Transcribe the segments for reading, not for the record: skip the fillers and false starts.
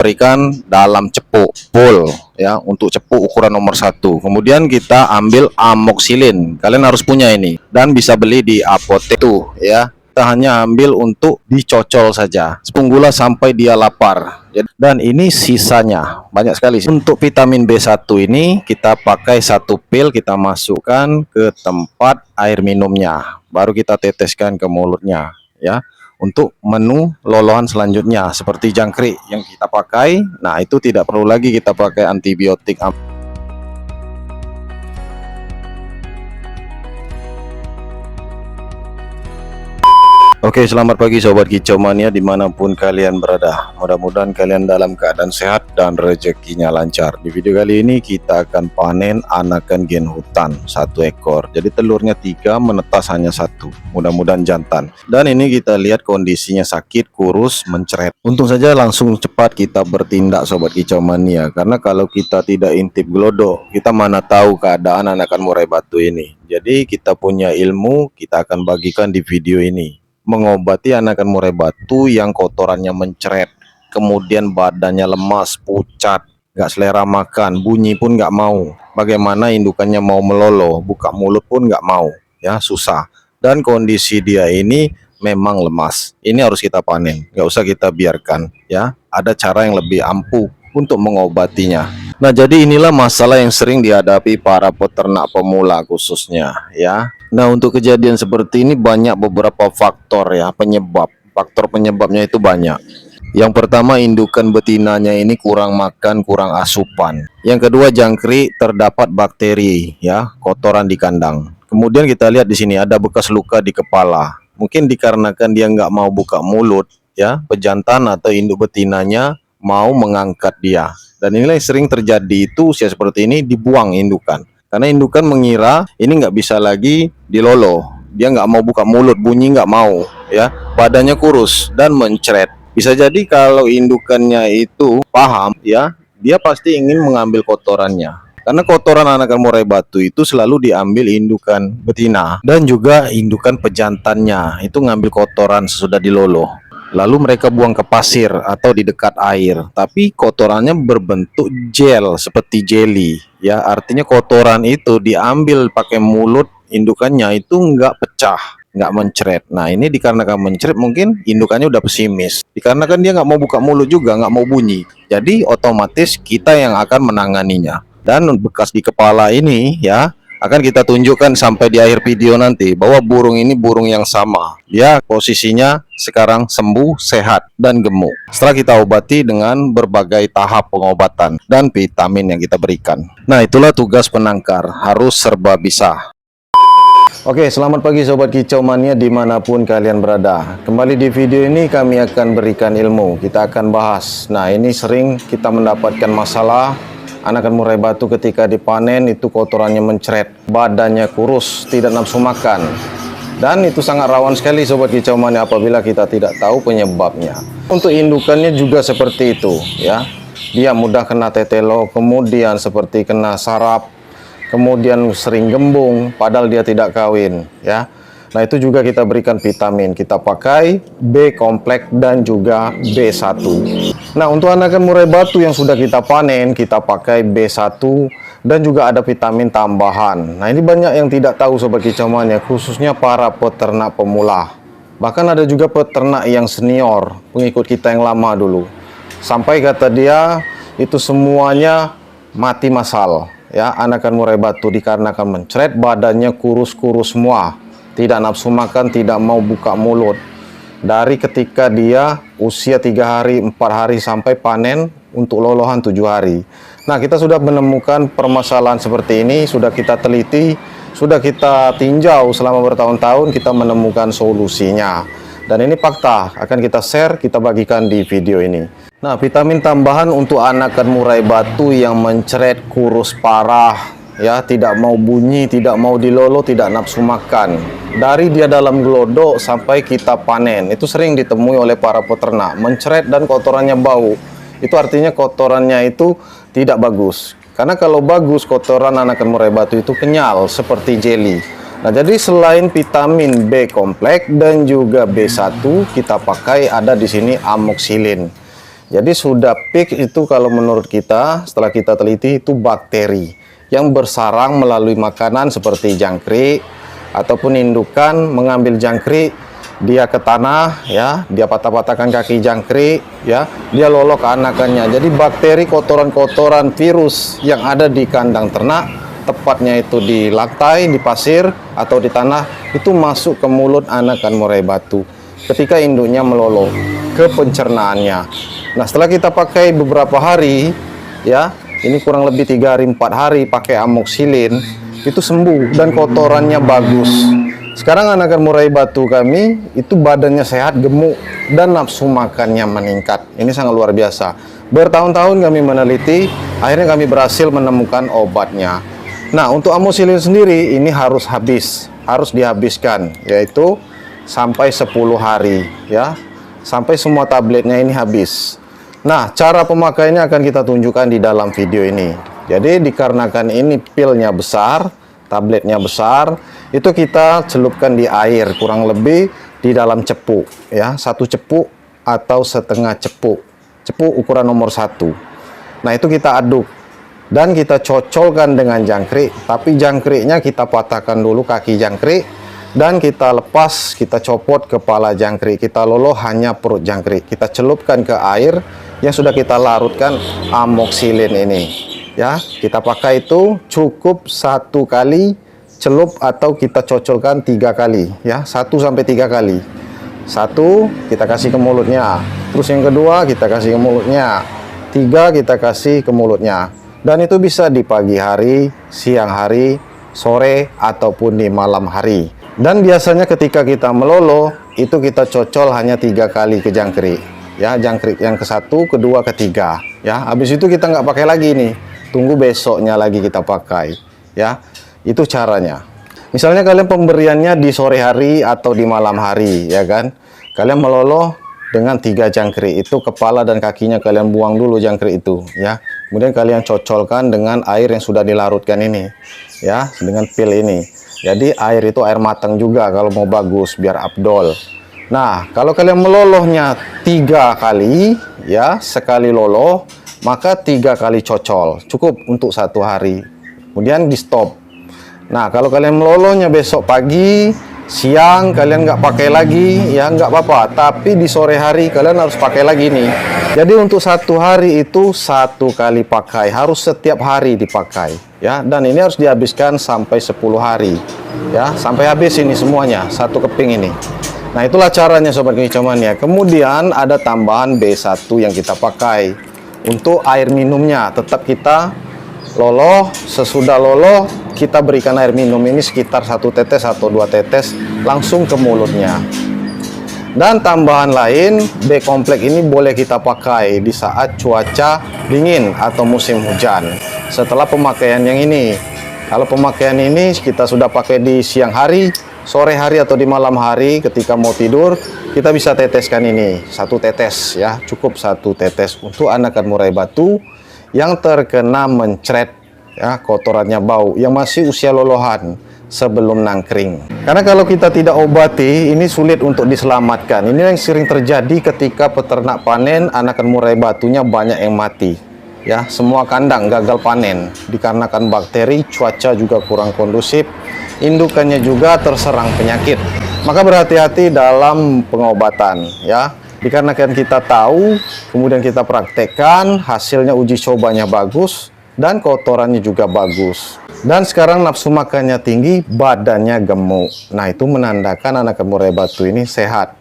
berikan dalam cepuk full ya, untuk cepuk ukuran nomor 1. Kemudian kita ambil amoxicillin, kalian harus punya ini dan bisa beli di apotek tuh ya. Kita hanya ambil untuk dicocol saja sepunggula sampai dia lapar. Dan ini sisanya banyak sekali. Untuk vitamin B1 ini kita pakai 1 pil, kita masukkan ke tempat air minumnya, baru kita teteskan ke mulutnya ya. Untuk menu lolohan selanjutnya seperti jangkrik yang kita pakai, nah itu tidak perlu lagi kita pakai antibiotik. Oke, selamat pagi Sobat Kicau Mania dimanapun kalian berada. Mudah-mudahan kalian dalam keadaan sehat dan rezekinya lancar. Di video kali ini kita akan panen anakan gen hutan 1 ekor. Jadi telurnya 3, menetas hanya 1. Mudah-mudahan jantan. Dan ini kita lihat kondisinya sakit, kurus, mencret. Untung saja langsung cepat kita bertindak Sobat Kicau Mania. Karena kalau kita tidak intip gelodok, kita mana tahu keadaan anakan murai batu ini. Jadi kita punya ilmu, kita akan bagikan di video ini. Mengobati anakan murai batu yang kotorannya mencret, kemudian badannya lemas, pucat, gak selera makan, bunyi pun gak mau. Bagaimana indukannya mau melolo, buka mulut pun gak mau, ya susah. Dan kondisi dia ini memang lemas. Ini harus kita panen, gak usah kita biarkan, ya. Ada cara yang lebih ampuh untuk mengobatinya. Nah, jadi inilah masalah yang sering dihadapi para peternak pemula khususnya, ya. Nah, untuk kejadian seperti ini banyak beberapa faktor ya, penyebab. Faktor penyebabnya itu banyak. Yang pertama, indukan betinanya ini kurang makan, kurang asupan. Yang kedua, jangkrik terdapat bakteri ya, kotoran di kandang. Kemudian kita lihat di sini ada bekas luka di kepala. Mungkin dikarenakan dia nggak mau buka mulut ya, pejantan atau induk betinanya mau mengangkat dia. Dan inilah yang sering terjadi, itu usia seperti ini dibuang indukan. Karena indukan mengira ini nggak bisa lagi dilolo, dia nggak mau buka mulut, bunyi nggak mau, ya, badannya kurus dan mencret. Bisa jadi kalau indukannya itu paham, ya, dia pasti ingin mengambil kotorannya. Karena kotoran anakan murai batu itu selalu diambil indukan betina dan juga indukan pejantannya itu ngambil kotoran sesudah dilolo. Lalu mereka buang ke pasir atau di dekat air, tapi kotorannya berbentuk gel seperti jelly ya, artinya kotoran itu diambil pakai mulut, indukannya itu nggak pecah, nggak mencret. Nah, ini dikarenakan mencret mungkin indukannya udah pesimis, dikarenakan dia nggak mau buka mulut juga, nggak mau bunyi, jadi otomatis kita yang akan menanganinya. Dan bekas di kepala ini ya akan kita tunjukkan sampai di akhir video nanti, bahwa burung ini burung yang sama. Dia posisinya sekarang sembuh, sehat, dan gemuk. Setelah kita obati dengan berbagai tahap pengobatan dan vitamin yang kita berikan. Nah, itulah tugas penangkar, harus serba bisa. Oke, selamat pagi Sobat Kicau Mania dimanapun kalian berada. Kembali di video ini kami akan berikan ilmu, kita akan bahas. Nah, ini sering kita mendapatkan masalah anakan murai batu ketika dipanen itu kotorannya mencret, badannya kurus, tidak nafsu makan. Dan itu sangat rawan sekali Sobat Kicau Mania apabila kita tidak tahu penyebabnya. Untuk indukannya juga seperti itu ya. Dia mudah kena tetelo, kemudian seperti kena sarap, kemudian sering gembung padahal dia tidak kawin ya. Nah, itu juga kita berikan vitamin, kita pakai B kompleks dan juga B1. Nah, untuk anakan murai batu yang sudah kita panen, kita pakai B1 dan juga ada vitamin tambahan. Nah, ini banyak yang tidak tahu Sobat Kicau Mania, khususnya para peternak pemula. Bahkan ada juga peternak yang senior, pengikut kita yang lama dulu. Sampai kata dia, itu semuanya mati massal. Ya, anakan murai batu dikarenakan mencret, badannya kurus-kurus semua. Tidak nafsu makan, tidak mau buka mulut. Dari ketika dia usia 3 hari, 4 hari sampai panen untuk lolohan 7 hari. Nah, kita sudah menemukan permasalahan seperti ini, sudah kita teliti, sudah kita tinjau selama bertahun-tahun, kita menemukan solusinya. Dan ini fakta, akan kita share, kita bagikan di video ini. Nah, vitamin tambahan untuk anakan murai batu yang mencret, kurus parah, ya, tidak mau bunyi, tidak mau dilolo, tidak nafsu makan. Dari dia dalam gelodok sampai kita panen, itu sering ditemui oleh para peternak, mencret dan kotorannya bau. Itu artinya kotorannya itu tidak bagus. Karena kalau bagus, kotoran anakan murai batu itu kenyal seperti jelly. Nah, jadi selain vitamin B kompleks dan juga B1, kita pakai ada di sini amoxicillin. Jadi sudah peak itu kalau menurut kita, setelah kita teliti itu bakteri yang bersarang melalui makanan seperti jangkrik ataupun indukan mengambil jangkrik, dia ke tanah ya, dia patah-patahkan kaki jangkrik ya, dia lolok ke anakannya. Jadi bakteri, kotoran-kotoran, virus yang ada di kandang ternak, tepatnya itu di lantai, di pasir atau di tanah, itu masuk ke mulut anakan murai batu ketika induknya meloloh ke pencernaannya. Nah, setelah kita pakai beberapa hari ya, ini kurang lebih 3 hari 4 hari pakai amoksilin, itu sembuh dan kotorannya bagus. Sekarang anakan murai batu kami itu badannya sehat, gemuk, dan nafsu makannya meningkat. Ini sangat luar biasa. Bertahun-tahun kami meneliti, akhirnya kami berhasil menemukan obatnya. Nah, untuk amoksilin sendiri ini harus dihabiskan, yaitu sampai 10 hari ya, sampai semua tabletnya ini habis. Nah, cara pemakaiannya akan kita tunjukkan di dalam video ini. Jadi dikarenakan ini pilnya besar, tabletnya besar, itu kita celupkan di air kurang lebih di dalam cepuk ya, 1 cepuk atau setengah cepuk ukuran nomor 1. Nah, itu kita aduk dan kita cocolkan dengan jangkrik, tapi jangkriknya kita patahkan dulu kaki jangkrik dan kita lepas, kita copot kepala jangkrik, kita loloh hanya perut jangkrik, kita celupkan ke air yang sudah kita larutkan amoksilin ini ya. Kita pakai itu cukup 1 kali celup atau kita cocolkan 3 kali ya, 1 sampai 3 kali. 1 kita kasih ke mulutnya, terus yang kedua kita kasih ke mulutnya, 3 kita kasih ke mulutnya. Dan itu bisa di pagi hari, siang hari, sore, ataupun di malam hari. Dan biasanya ketika kita meloloh, itu kita cocol hanya 3 kali ke jangkrik. Ya, jangkrik yang ke-1, kedua, ketiga. Ya, habis itu kita nggak pakai lagi nih. Tunggu besoknya lagi kita pakai. Ya, itu caranya. Misalnya kalian pemberiannya di sore hari atau di malam hari, ya kan? Kalian meloloh dengan 3 jangkrik, itu kepala dan kakinya kalian buang dulu jangkrik itu ya, kemudian kalian cocolkan dengan air yang sudah dilarutkan ini ya, dengan pil ini. Jadi air itu air matang juga kalau mau bagus biar afdol. Nah, kalau kalian melolohnya 3 kali ya, sekali loloh maka 3 kali cocol cukup untuk 1 hari, kemudian di stop. Nah, kalau kalian melolohnya besok pagi, siang kalian nggak pakai lagi ya, nggak apa-apa, tapi di sore hari kalian harus pakai lagi nih. Jadi untuk 1 hari itu 1 kali pakai, harus setiap hari dipakai ya, dan ini harus dihabiskan sampai 10 hari ya, sampai habis ini semuanya 1 keping ini. Nah, itulah caranya sobat kicau mania. Kemudian ada tambahan B1 yang kita pakai untuk air minumnya. Tetap kita loloh, sesudah loloh kita berikan air minum ini sekitar 1 tetes atau 2 tetes langsung ke mulutnya. Dan tambahan lain, B kompleks ini boleh kita pakai di saat cuaca dingin atau musim hujan. Setelah pemakaian yang ini, kalau pemakaian ini kita sudah pakai di siang hari, sore hari atau di malam hari ketika mau tidur, kita bisa teteskan ini 1 tetes ya, cukup 1 tetes untuk anakan murai batu yang terkena mencret ya, kotorannya bau, yang masih usia lolohan sebelum nangkring. Karena kalau kita tidak obati, ini sulit untuk diselamatkan. Ini yang sering terjadi ketika peternak panen, anakan murai batunya banyak yang mati ya, semua kandang gagal panen dikarenakan bakteri, cuaca juga kurang kondusif, indukannya juga terserang penyakit. Maka berhati-hati dalam pengobatan ya. Dikarenakan kita tahu, kemudian kita praktekkan, hasilnya uji cobanya bagus, dan kotorannya juga bagus. Dan sekarang nafsu makannya tinggi, badannya gemuk. Nah, itu menandakan anakan murai batu ini sehat.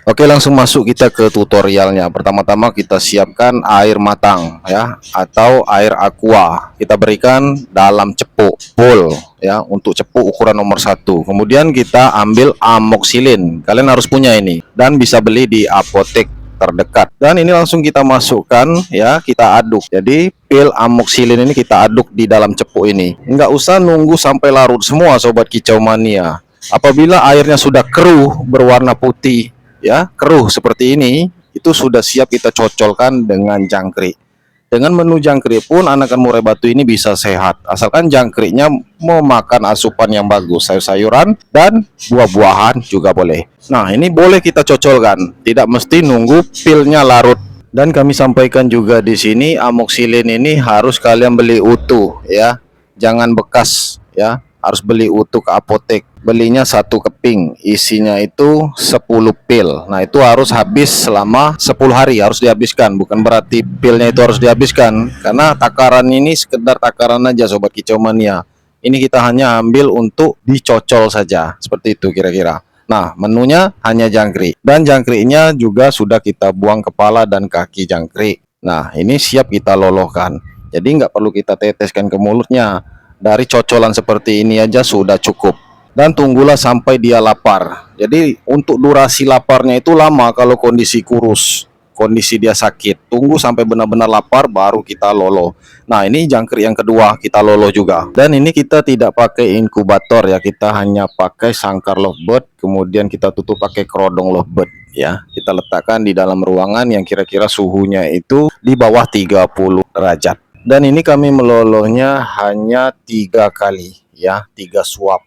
Oke, langsung masuk kita ke tutorialnya. Pertama-tama kita siapkan air matang ya, atau air aqua. Kita berikan dalam cepuk bowl ya, untuk cepuk ukuran nomor 1. Kemudian kita ambil amoksilin. Kalian harus punya ini dan bisa beli di apotek terdekat. Dan ini langsung kita masukkan ya, kita aduk. Jadi pil amoksilin ini kita aduk di dalam cepuk ini. Nggak usah nunggu sampai larut semua sobat kicau mania. Apabila airnya sudah keruh berwarna putih ya, keruh seperti ini, itu sudah siap kita cocolkan dengan jangkrik. Dengan menu jangkrik pun anakan murai batu ini bisa sehat, asalkan jangkriknya memakan asupan yang bagus, sayur-sayuran dan buah-buahan juga boleh. Nah, ini boleh kita cocolkan, tidak mesti nunggu pilnya larut Dan kami sampaikan juga di sini amoxilin ini harus kalian beli utuh ya, jangan bekas ya, harus beli utuh ke apotek. Belinya satu keping, isinya itu 10 pil. Nah itu harus habis selama 10 hari, harus dihabiskan. Bukan berarti pilnya itu harus dihabiskan, karena takaran ini sekedar takaran aja Sobat Kicau Mania. Ini kita hanya ambil untuk dicocol saja, seperti itu kira-kira. Nah, menunya hanya jangkrik, dan jangkriknya juga sudah kita buang kepala dan kaki jangkrik. Nah, ini siap kita lolohkan. Jadi nggak perlu kita teteskan ke mulutnya. Dari cocolan seperti ini aja sudah cukup. Dan tunggulah sampai dia lapar. Jadi untuk durasi laparnya itu lama kalau kondisi kurus, kondisi dia sakit. Tunggu sampai benar-benar lapar baru kita loloh. Nah, ini jangkrik yang kedua kita loloh juga. Dan ini kita tidak pakai inkubator ya, kita hanya pakai sangkar lovebird, kemudian kita tutup pakai kerodong lovebird ya. Kita letakkan di dalam ruangan yang kira-kira suhunya itu di bawah 30 derajat. Dan ini kami melolohnya hanya 3 kali ya, 3 suap.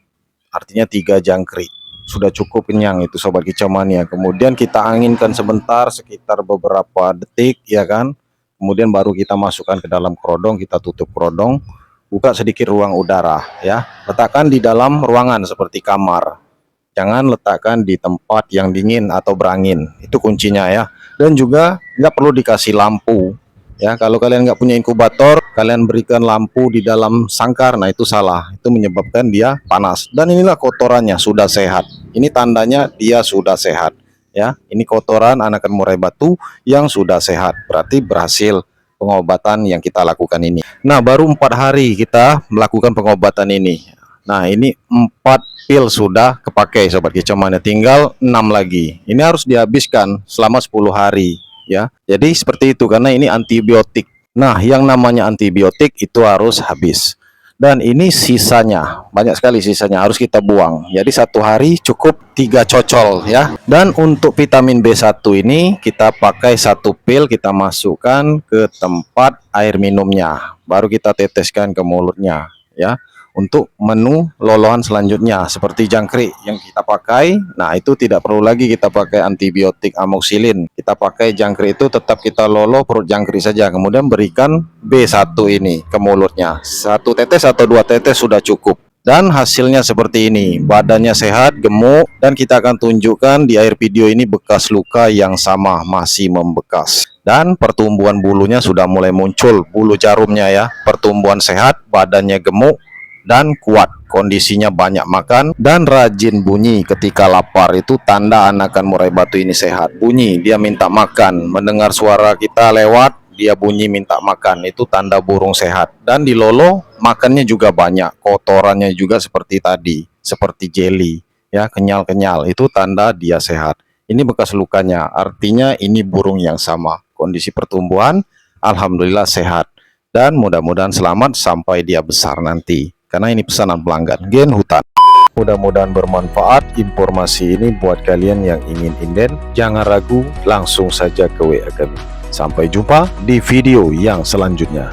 Artinya 3 jangkrik. Sudah cukup kenyang itu Sobat Kicau Mania. Kemudian kita anginkan sebentar sekitar beberapa detik ya kan. Kemudian baru kita masukkan ke dalam kerodong, kita tutup kerodong, buka sedikit ruang udara ya. Letakkan di dalam ruangan seperti kamar. Jangan letakkan di tempat yang dingin atau berangin. Itu kuncinya ya. Dan juga nggak perlu dikasih lampu. Ya, kalau kalian nggak punya inkubator, kalian berikan lampu di dalam sangkar, nah itu salah. Itu menyebabkan dia panas. Dan inilah kotorannya sudah sehat. Ini tandanya dia sudah sehat. Ya, ini kotoran anakan murai batu yang sudah sehat, berarti berhasil pengobatan yang kita lakukan ini. Nah, baru 4 hari kita melakukan pengobatan ini. Nah, ini 4 pil sudah kepakai Sobat Kicau Mania, tinggal 6 lagi. Ini harus dihabiskan selama 10 hari ya. Jadi seperti itu, karena ini antibiotik. Nah, yang namanya antibiotik itu harus habis. Dan ini sisanya, banyak sekali sisanya, harus kita buang. Jadi 1 hari cukup 3 cocol ya. Dan untuk vitamin B1 ini kita pakai 1 pil, kita masukkan ke tempat air minumnya, baru kita teteskan ke mulutnya ya. Untuk menu lolohan selanjutnya seperti jangkrik yang kita pakai, nah itu tidak perlu lagi kita pakai antibiotik amoxilin. Kita pakai jangkrik itu tetap kita loloh perut jangkrik saja, kemudian berikan B1 ini ke mulutnya. 1 tetes atau 2 tetes sudah cukup. Dan hasilnya seperti ini, badannya sehat, gemuk, dan kita akan tunjukkan di akhir video ini bekas luka yang sama masih membekas. Dan pertumbuhan bulunya sudah mulai muncul, bulu jarumnya ya. Pertumbuhan sehat, badannya gemuk dan kuat, kondisinya banyak makan dan rajin bunyi ketika lapar. Itu tanda anakan murai batu ini sehat. Bunyi, dia minta makan, mendengar suara kita lewat, dia bunyi minta makan, itu tanda burung sehat. Dan di lolo makannya juga banyak, kotorannya juga seperti tadi, seperti jelly ya, kenyal-kenyal, itu tanda dia sehat. Ini bekas lukanya, artinya ini burung yang sama. Kondisi pertumbuhan alhamdulillah sehat, dan mudah-mudahan selamat sampai dia besar nanti. Karena ini pesanan pelanggan Gen Hutan. Mudah-mudahan bermanfaat informasi ini buat kalian yang ingin inden. Jangan ragu, langsung saja ke WA kami. Sampai jumpa di video yang selanjutnya.